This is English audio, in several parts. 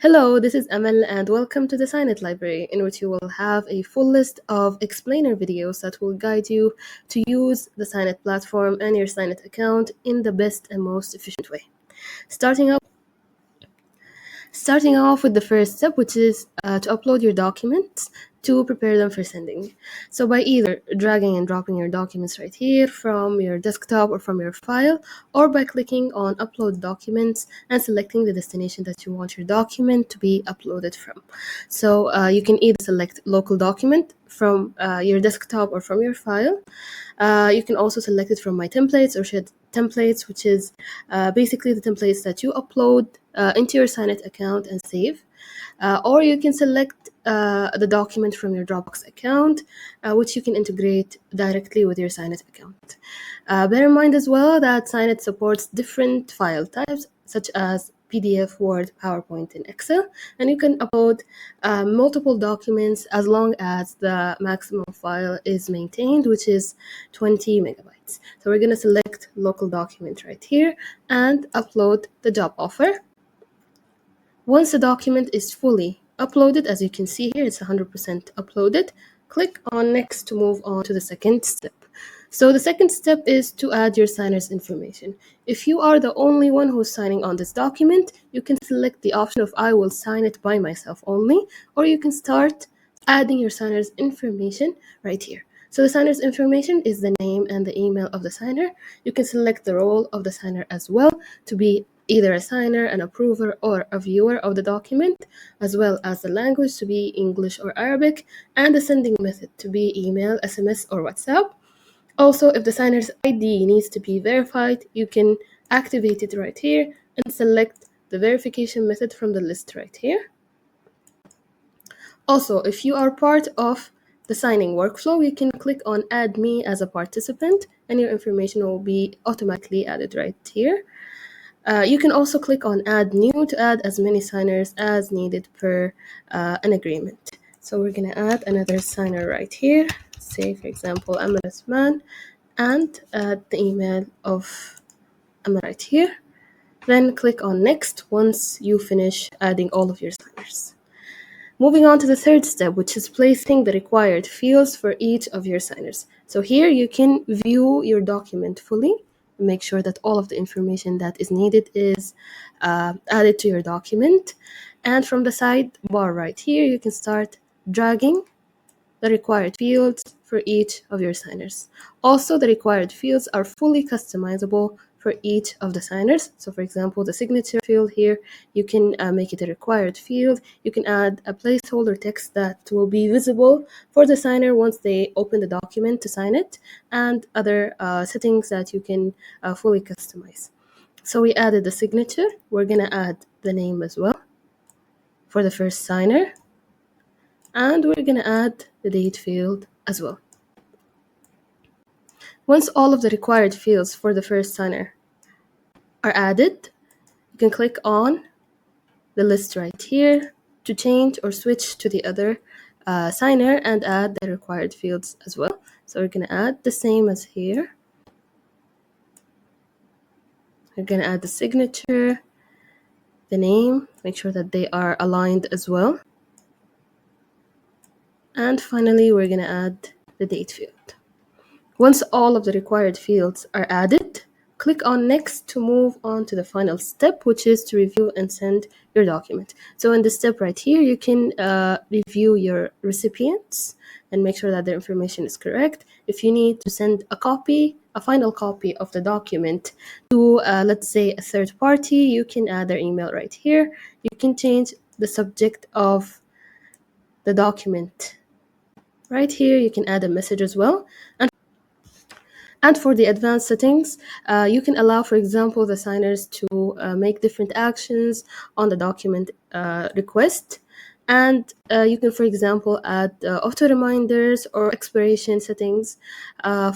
Hello, this is Amal, and welcome to the Signit Library, in which you will have a full list of explainer videos that will guide you to use the Signit platform and your Signit account in the best and most efficient way. Starting off with the first step, which is to upload your documents to prepare them for sending. So by either dragging and dropping your documents right here from your desktop or from your file, or by clicking on upload documents and selecting the destination that you want your document to be uploaded from. So you can either select local document from your desktop or from your file. You can also select it from my templates or shared templates, which is basically the templates that you upload into your Signit account and save. Or you can select the document from your Dropbox account, which you can integrate directly with your Signit account. Bear in mind as well that Signit supports different file types, such as PDF, Word, PowerPoint, and Excel, and you can upload multiple documents as long as the maximum file is maintained, which is 20 megabytes. So we're going to select local document right here and upload the job offer. Once the document is fully uploaded, as you can see here, it's 100% uploaded, click on next to move on to the second step. So the second step is to add your signer's information. If you are the only one who's signing on this document, you can select the option of I will sign it by myself only, or you can start adding your signer's information right here. So the signer's information is the name and the email of the signer. You can select the role of the signer as well to be either a signer, an approver, or a viewer of the document, as well as the language to be English or Arabic, and the sending method to be email, SMS, or WhatsApp. Also, if the signer's ID needs to be verified, you can activate it right here and select the verification method from the list right here. Also, if you are part of the signing workflow, you can click on Add Me as a participant, and your information will be automatically added right here. You can also click on Add New to add as many signers as needed per an agreement. So we're going to add another signer right here. Say, for example, Amal Osman, and add the email of Amal right here. Then click on Next once you finish adding all of your signers. Moving on to the third step, which is placing the required fields for each of your signers. So here you can view your document fully, make sure that all of the information that is needed is added to your document. And from the sidebar right here, you can start dragging the required fields for each of your signers. Also, the required fields are fully customizable for each of the signers. So for example, the signature field here, you can make it a required field. You can add a placeholder text that will be visible for the signer once they open the document to sign it, and other settings that you can fully customize. So we added the signature. We're gonna add the name as well for the first signer, and we're gonna add the date field as well. Once all of the required fields for the first signer are added, you can click on the list right here to change or switch to the other signer and add the required fields as well. So we're going to add the same as here. We're going to add the signature, the name, make sure that they are aligned as well. And finally, we're going to add the date field. Once all of the required fields are added, click on Next to move on to the final step, which is to review and send your document. So in this step right here, you can review your recipients and make sure that their information is correct. If you need to send a final copy of the document to, let's say, a third party, you can add their email right here. You can change the subject of the document right here. You can add a message as well. And for the advanced settings, you can allow, for example, the signers to make different actions on the document request. And you can, for example, add auto reminders or expiration settings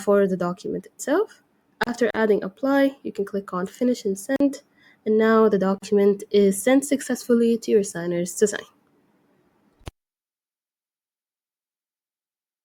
for the document itself. After adding apply, you can click on finish and send. And now the document is sent successfully to your signers to sign.